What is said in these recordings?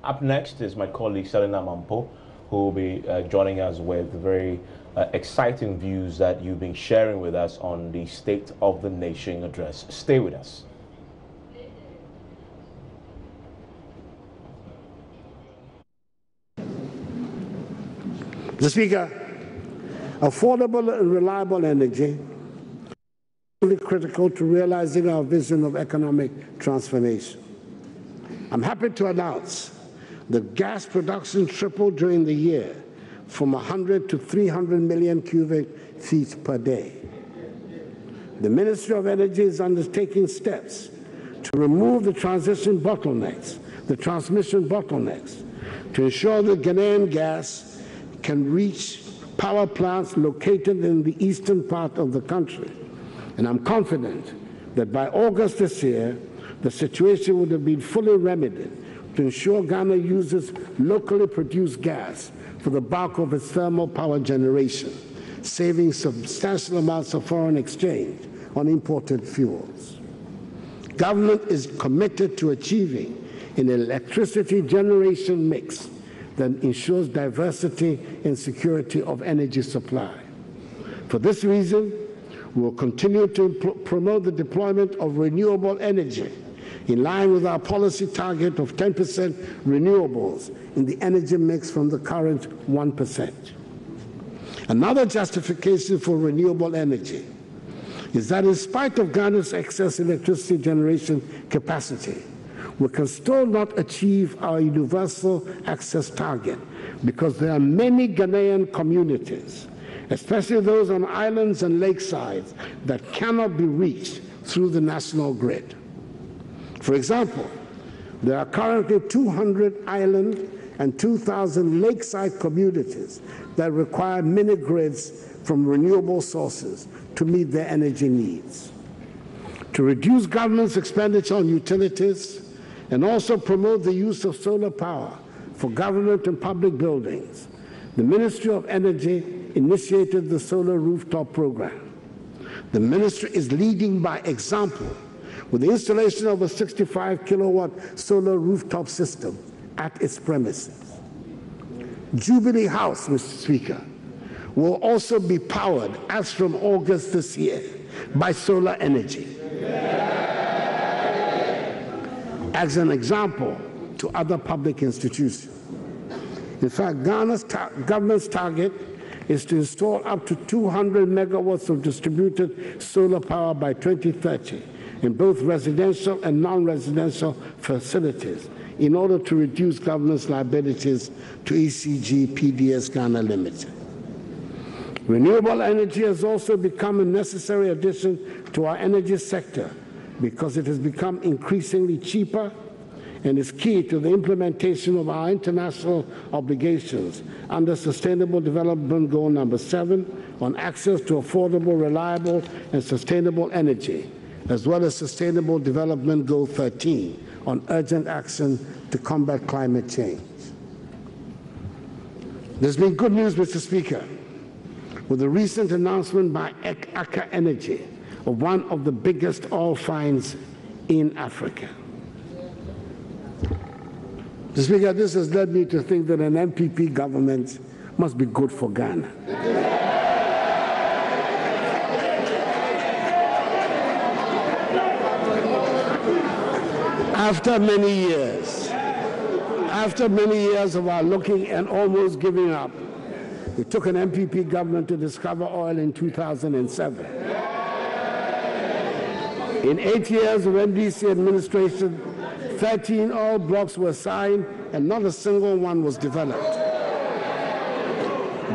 Up next is my colleague Selena Mampo, who will be joining us with very exciting views that you've been sharing with us on the State of the Nation address. Stay with us. Mr. Speaker, affordable and reliable energy is critical to realizing our vision of economic transformation. I'm happy to announce that gas production tripled during the year from 100 to 300 million cubic feet per day. The Ministry of Energy is undertaking steps to remove the transmission bottlenecks, to ensure that Ghanaian gas can reach power plants located in the eastern part of the country. And I'm confident that by August this year, the situation would have been fully remedied to ensure Ghana uses locally produced gas for the bulk of its thermal power generation, saving substantial amounts of foreign exchange on imported fuels. Government is committed to achieving an electricity generation mix that ensures diversity and security of energy supply. For this reason, we will continue to promote the deployment of renewable energy in line with our policy target of 10% renewables in the energy mix from the current 1%. Another justification for renewable energy is that in spite of Ghana's excess electricity generation capacity, we can still not achieve our universal access target because there are many Ghanaian communities, especially those on islands and lakesides, that cannot be reached through the national grid. For example, there are currently 200 island and 2,000 lakeside communities that require mini-grids from renewable sources to meet their energy needs. To reduce government's expenditure on utilities and also promote the use of solar power for government and public buildings, the Ministry of Energy initiated the Solar Rooftop Program. The ministry is leading by example with the installation of a 65-kilowatt solar rooftop system at its premises. Jubilee House, Mr. Speaker, will also be powered as from August this year by solar energy. As an example to other public institutions. In fact, Ghana's government's target is to install up to 200 megawatts of distributed solar power by 2030 in both residential and non-residential facilities in order to reduce government's liabilities to ECG PDS Ghana Limited. Renewable energy has also become a necessary addition to our energy sector because it has become increasingly cheaper and is key to the implementation of our international obligations under Sustainable Development Goal number 7 on access to affordable, reliable, and sustainable energy, as well as Sustainable Development Goal 13 on urgent action to combat climate change. There's been good news, Mr. Speaker, with the recent announcement by Aker Energy of one of the biggest oil finds in Africa. Mr. Speaker, this has led me to think that an MPP government must be good for Ghana. After many years of our looking and almost giving up, it took an MPP government to discover oil in 2007. In 8 years of NDC administration, 13 oil blocks were signed and not a single one was developed.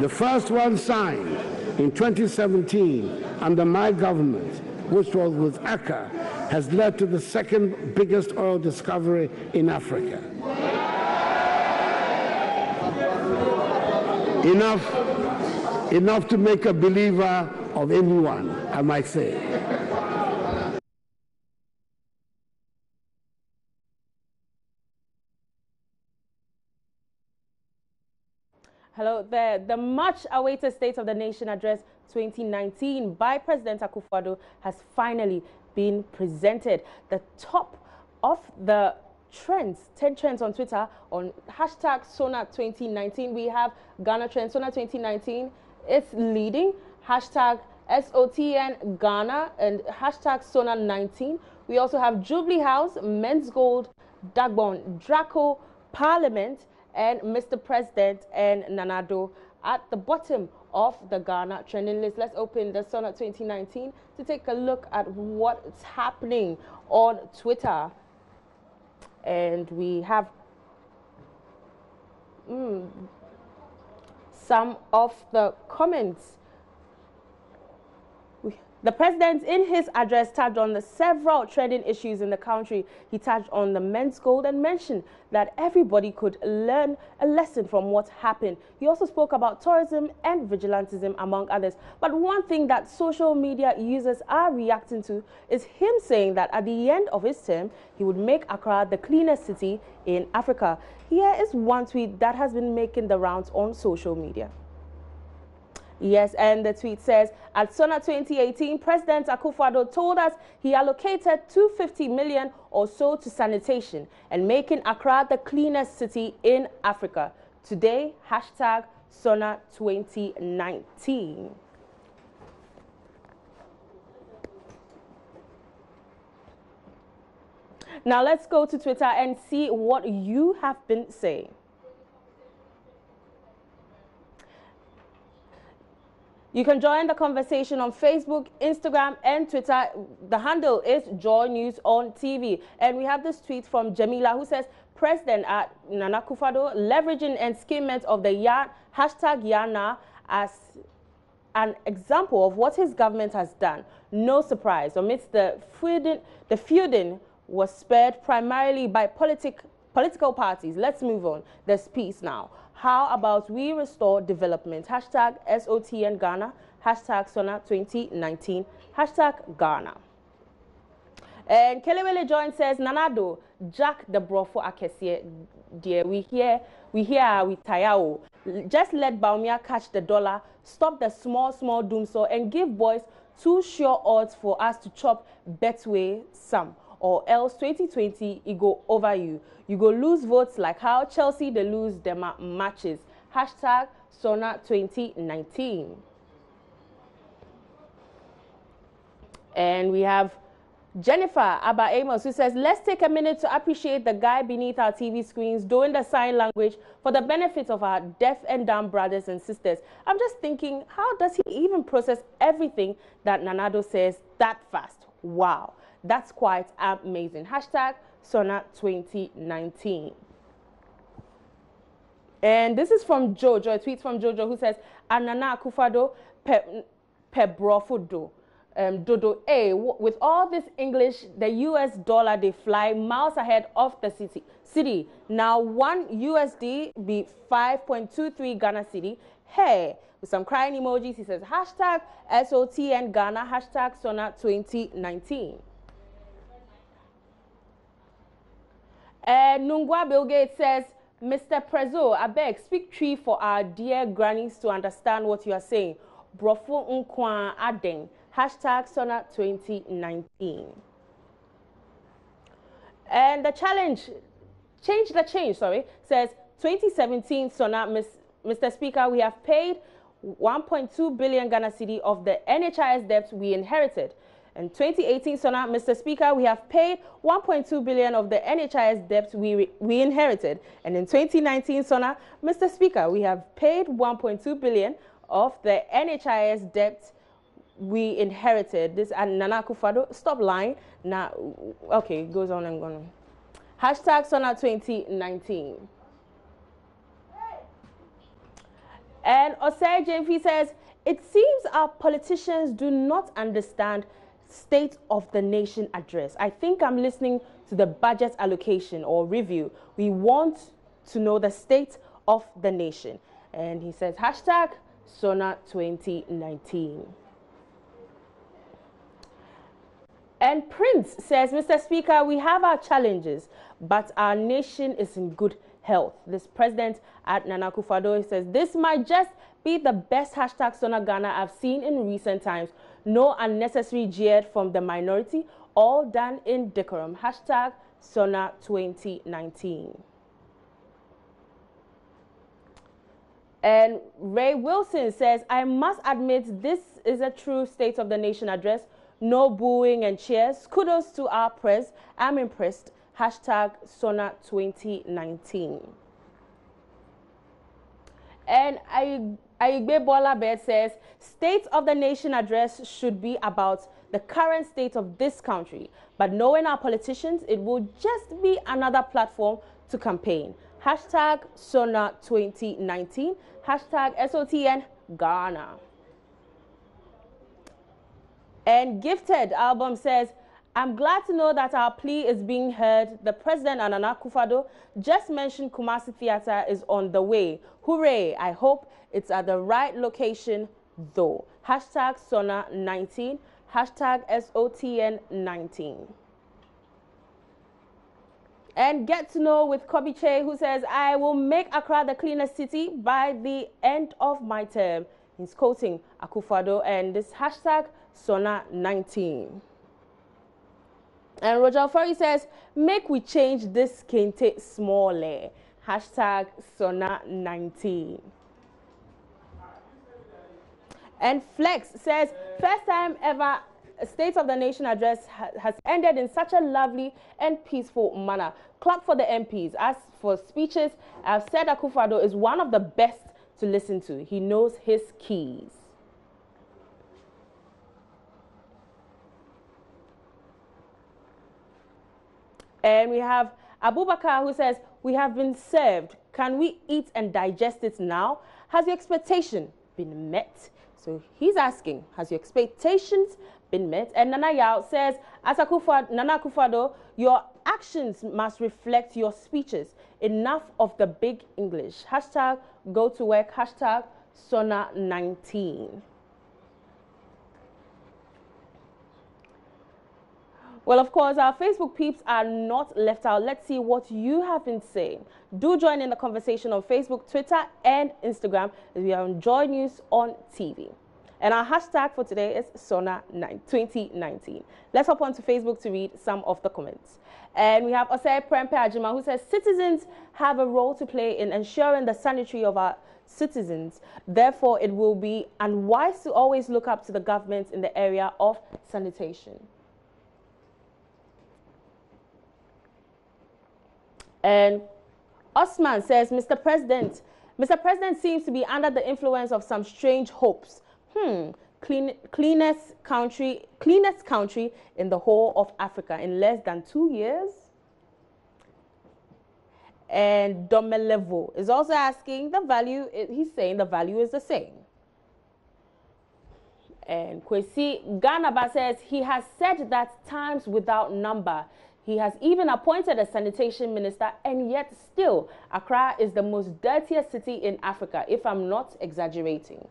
The first one signed in 2017 under my government, which was with Aker, has led to the second biggest oil discovery in Africa. Enough to make a believer of anyone, I might say. Hello there. The much-awaited State of the Nation Address 2019 by President Akufo-Addo has finally been presented. The top of the trends, 10 trends on Twitter on hashtag Sona 2019. We have Ghana Trend Sona 2019. It's leading. Hashtag SOTN Ghana and hashtag Sona 19. We also have Jubilee House, Men's Gold, Dagbon, Draco, Parliament, and Mr. President and Nanado at the bottom of the Ghana trending list. Let's open the Sona 2019 to take a look at what's happening on Twitter. And we have some of the comments. The president, in his address, touched on the several trending issues in the country. He touched on the men's gold and mentioned that everybody could learn a lesson from what happened. He also spoke about tourism and vigilantism, among others. But one thing that social media users are reacting to is him saying that at the end of his term, he would make Accra the cleanest city in Africa. Here is one tweet that has been making the rounds on social media. Yes, and the tweet says, at Sona 2018, President Akufo-Addo told us he allocated 250 million or so to sanitation and making Accra the cleanest city in Africa. Today, hashtag Sona 2019. Now let's go to Twitter and see what you have been saying. You can join the conversation on Facebook, Instagram, and Twitter. The handle is JoyNews on TV. And we have this tweet from Jamila who says, President Nana Akufo-Addo leveraging and scheming of the hashtag Yana as an example of what his government has done. No surprise, amidst the feuding was spared primarily by political parties. Let's move on. There's peace now. How about we restore development? Hashtag SOTN Ghana, hashtag Sona 2019, hashtag Ghana. And Kelewele Join says, Nanado, Jack the Brofo Akesie, dear, we hear, we tayao. Just let Baumia catch the dollar, stop the small doomsaw, and give boys 2 sure odds for us to chop Betway some. Or else 2020, it go over you. You go lose votes like how Chelsea they lose their matches. Hashtag Sona 2019. And we have Jennifer Abba Amos who says, let's take a minute to appreciate the guy beneath our TV screens doing the sign language for the benefit of our deaf and dumb brothers and sisters. I'm just thinking, how does he even process everything that Nanado says that fast? Wow. That's quite amazing. Hashtag Sona 2019. And this is from Jojo, a tweet from Jojo who says, Nana Akufo-Addo pebrofudo. Dodo, with all this English, the US dollar, they fly miles ahead of the city. Now, 1 USD be 5.23 Ghana city. Hey, with some crying emojis, he says, hashtag SOTN Ghana, hashtag Sona 2019. And Nungwa Bill Gates says, Mr. Prezo, I beg, speak tree for our dear grannies to understand what you are saying. Brofo Nkwa Adeng. Hashtag Sona 2019. And the challenge, says 2017 Sona, Mr. Speaker, we have paid 1.2 billion Ghana cedi of the NHIS debt we inherited. In 2018 Sona, Mr. Speaker, we have paid 1.2 billion of the NHIS debt we inherited. And in 2019 Sona, Mr. Speaker, we have paid 1.2 billion of the NHIS debt we inherited. This and Nana Akufo-Addo, stop lying. Now, okay, it goes on and on. Hashtag Sona 2019. And Osei JP says, it seems our politicians do not understand State of the Nation address. I think I'm listening to the budget allocation or review. We want to know the state of the nation. And he says, hashtag Sona 2019. And Prince says, Mr. Speaker, we have our challenges, but our nation is in good health. This president at Nana Akufo-Addo says, this might just be the best hashtag Sona Ghana I've seen in recent times. No unnecessary jeer from the minority all done in decorum. Hashtag SONA 2019. And Ray Wilson says, I must admit this is a true State of the Nation address. No booing and cheers. Kudos to our press. I'm impressed. Hashtag SONA 2019. And Aigbe Bola Bed says, State of the Nation address should be about the current state of this country. But knowing our politicians, it will just be another platform to campaign. Hashtag SONA 2019. Hashtag SOTN Ghana. And Gifted Album says, I'm glad to know that our plea is being heard. The President Nana Akufo-Addo just mentioned Kumasi Theatre is on the way. Hooray! I hope it's at the right location though. Hashtag SONA 19. Hashtag SOTN 19. And Get to Know with Kobe Che, who says, I will make Accra the cleanest city by the end of my term. He's quoting Akufo-Addo, and this hashtag SONA 19. And Roger Furry says, make we change this kente smaller. Hashtag SONA 19. And Flex says, first time ever a State of the Nation address has ended in such a lovely and peaceful manner. Clap for the MPs. As for speeches, I've said Akufo-Addo is one of the best to listen to. He knows his keys. And we have Abubakar, who says, we have been served. Can we eat and digest it now? Has your expectation been met? So he's asking, has your expectations been met? And Nana Yao says, as Nana Akufo-Addo, your actions must reflect your speeches. Enough of the big English. Hashtag go to work. Hashtag SONA 19. Well, of course, our Facebook peeps are not left out. Let's see what you have been saying. Do join in the conversation on Facebook, Twitter, and Instagram. We are on JoyNews on TV. And our hashtag for today is SONA 2019. Let's hop on to Facebook to read some of the comments. And we have Osei Prempe Ajima, who says, citizens have a role to play in ensuring the sanitary of our citizens. Therefore, it will be unwise to always look up to the government in the area of sanitation. And Osman says, Mr. President seems to be under the influence of some strange hopes. Cleanest country in the whole of Africa in less than 2 years. And Domelevo is also asking the value. He's saying the value is the same. And Kwesi Ganaba says he has said that times without number. He has even appointed a sanitation minister, and yet still, Accra is the most dirtiest city in Africa, if I'm not exaggerating.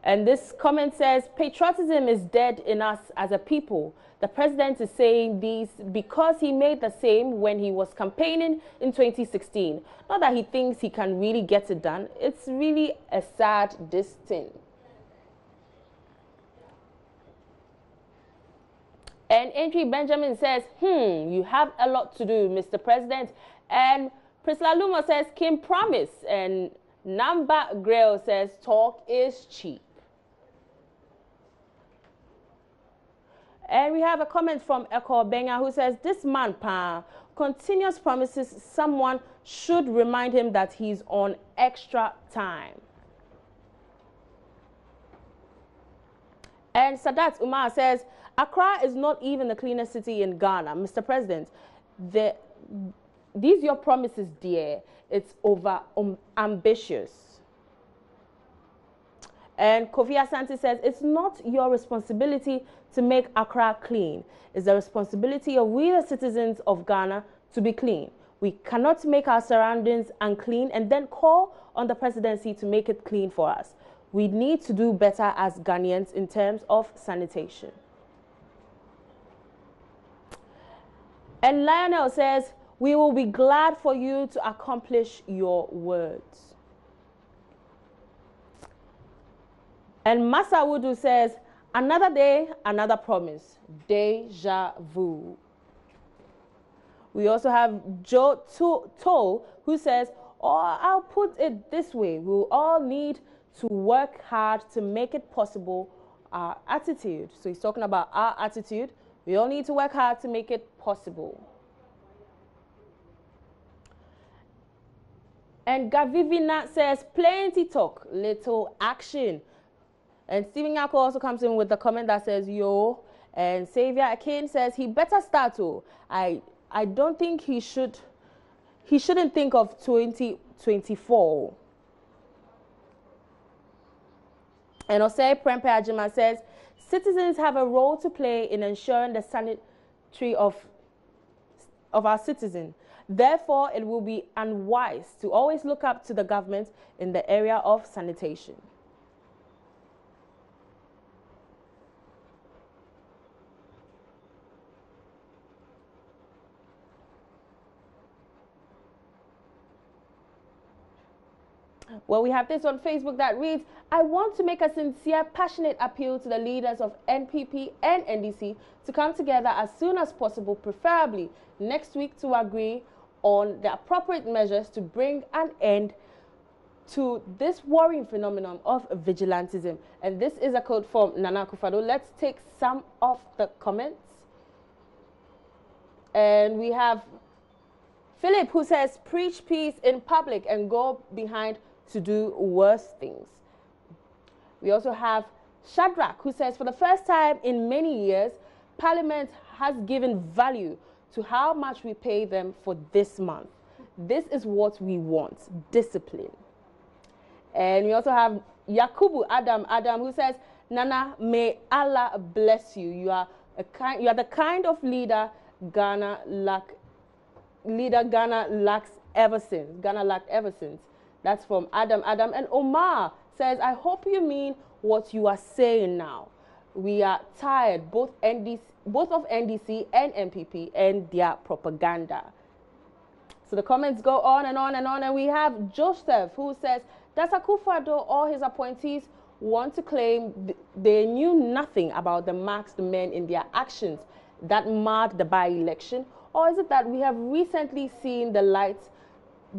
And this comment says, patriotism is dead in us as a people. The president is saying these because he made the same when he was campaigning in 2016. Not that he thinks he can really get it done. It's really a sad thing. And Entry Benjamin says, you have a lot to do, Mr. President. And Priscilla Lumo says, Kim promise. And Namba Grail says, talk is cheap. And we have a comment from Eko Benga, who says, this man, continuous promises, someone should remind him that he's on extra time. And Sadat Umar says, Accra is not even the cleanest city in Ghana, Mr. President. These your promises, dear. It's over ambitious. And Kofi Asante says, it's not your responsibility to make Accra clean. It's the responsibility of we the citizens of Ghana to be clean. We cannot make our surroundings unclean and then call on the presidency to make it clean for us. We need to do better as Ghanaians in terms of sanitation. And Lionel says, we will be glad for you to accomplish your words. And Masa Wudu says, Another day, another promise. Deja vu. We also have Joe Toll, who says, oh, I'll put it this way. We'll all need to work hard to make it possible. Our attitude. So he's talking about our attitude. We all need to work hard to make it possible. And Gavivina says, plenty talk, little action. And Stephen Yako also comes in with the comment that says, yo. And Xavier Akin says, he better start. Oh, I don't think he shouldn't think of 2024. And Osei Prempe Ajima says, citizens have a role to play in ensuring the sanitary of our citizens. Therefore, it will be unwise to always look up to the government in the area of sanitation. Well, we have this on Facebook that reads, I want to make a sincere, passionate appeal to the leaders of NPP and NDC to come together as soon as possible, preferably next week, to agree on the appropriate measures to bring an end to this worrying phenomenon of vigilantism. And this is a quote from Nana Akufo-Addo. Let's take some of the comments. And we have Philip, who says, preach peace in public and go behind to do worse things. We also have Shadrach, who says, for the first time in many years, Parliament has given value to how much we pay them for this month. This is what we want, discipline. And we also have Yakubu Adam, who says, Nana, may Allah bless you. You are the kind of leader Ghana lacks ever since. Ghana lacked ever since. That's from Adam. And Omar says, I hope you mean what you are saying now. We are tired, both of NDC and MPP, and their propaganda. So the comments go on and on and on. And we have Joseph, who says, does Akufo-Addo or his appointees want to claim they knew nothing about the masked men in their actions that marred the by-election? Or is it that we have recently seen the lights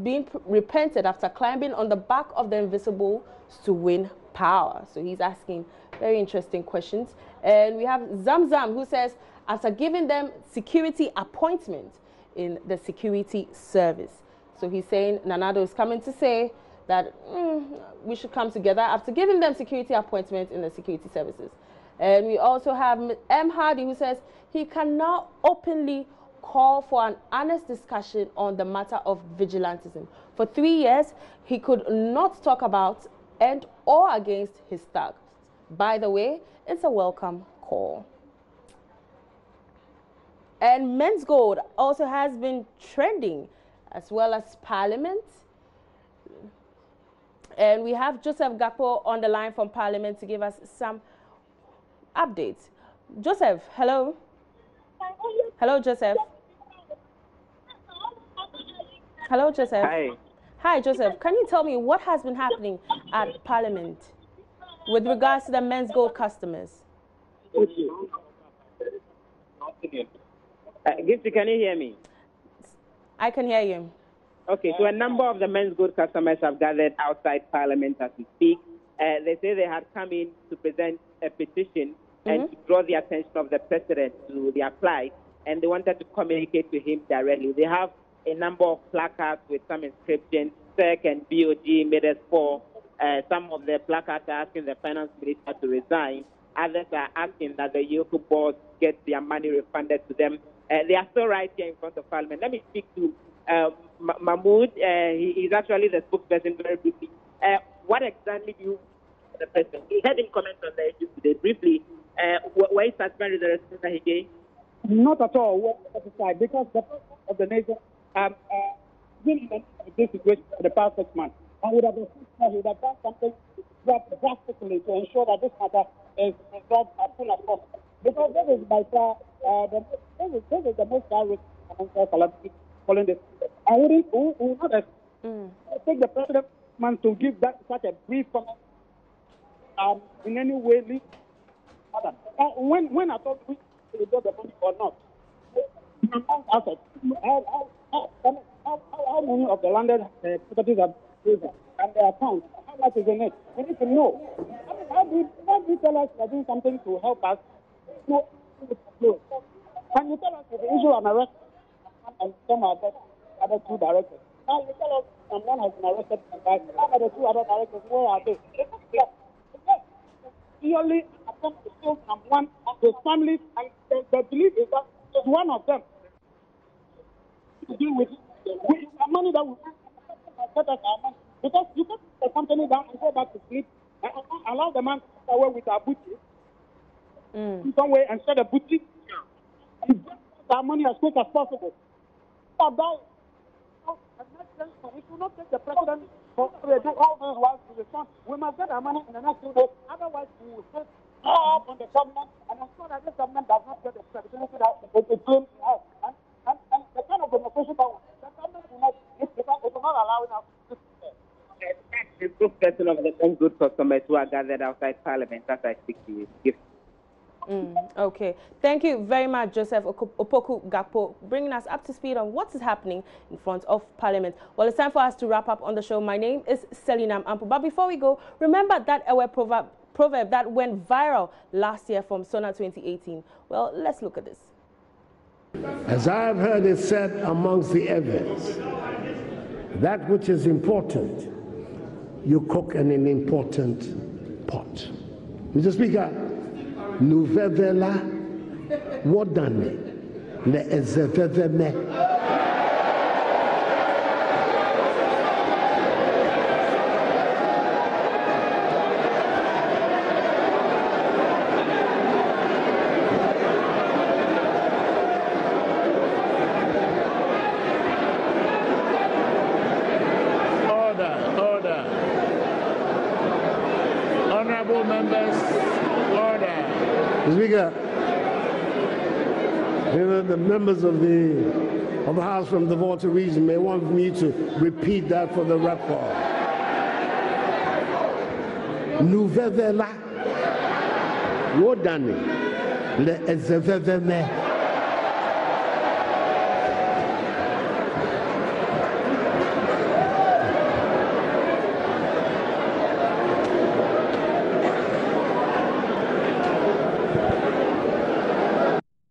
being repented after climbing on the back of the invisible to win power? So he's asking very interesting questions. And we have Zamzam, who says, after giving them security appointment in the security service. So he's saying Nanado is coming to say that we should come together after giving them security appointment in the security services. And we also have M. Hardy, who says he can now openly call for an honest discussion on the matter of vigilantism. For 3 years, he could not talk about and or against his thugs. By the way, it's a welcome call. And Men's Gold also has been trending, as well as Parliament. And we have Joseph Gakpo on the line from Parliament to give us some updates. Joseph, hello. Hello, Joseph. Hello, Joseph. Hi. Hi, Joseph. Can you tell me what has been happening at Parliament with regards to the Men's Gold customers? Gipsy, can you hear me? I can hear you. Okay, so a number of the Men's Gold customers have gathered outside Parliament as we speak. They say they had come in to present a petition and to draw the attention of the president to their plight, and they wanted to communicate to him directly. They have a number of placards with some inscriptions. SEC and BOG made us for. Some of the placards are asking the finance minister to resign. Others are asking that the Yoko board get their money refunded to them. They are still right here in front of Parliament. Let me speak to Mahmoud. He's actually the spokesperson very briefly. What exactly do you the president? He had him comment on the issue today briefly. Were you satisfied with the response that he gave? Not at all. We're satisfied because the president of the nation been in this situation for the past 6 months. And he would have done something drastically to ensure that this matter is resolved as soon as possible. Because this is by far this is the most high-risk financial calamity following this. I would not take the president to give that such a brief comment in any way father. When I thought we got the money or not, assets, how many of the landed properties are using and their accounts? How much is in it? We need to know. I mean, how do you tell us you're doing something to help us? Can you tell us if the issue of arrest and some other two directors? Now you tell us someone has been arrested and died. How are the two other directors? Where are they? Clearly attempt to kill someone of his family, and the belief is that it's one of them to deal with the money that we set us our money. Because you can put the company down and go back to sleep and allow the man to get away with our booty in some way and share the booty. We get our money as quick as possible. We should not take the president for all those while to respond. We must get our money in the next 2 days. Otherwise, we will sit up on the government and ensure that this government does not get the credibility that it claims to have. And the kind of demonstration that the government will not, it is not allowing us to do that. That's the spokesperson of the men's good customers who are gathered outside Parliament as I speak to you. Okay. Thank you very much, Joseph Opoku Gakpo, bringing us up to speed on what is happening in front of Parliament. Well, it's time for us to wrap up on the show. My name is Selinam Ampu. But before we go, remember that our proverb that went viral last year from Sona 2018. Well, let's look at this. As I've heard it said amongst the elders, that which is important, you cook in an important pot. Mr. Speaker, Nuvevela Wodane Le Ezeveveme. Order. Honorable members, order. Speaker, the members of the House from the Volta region may want me to repeat that for the record. Nuvevela Wodani Le Ezeveveme.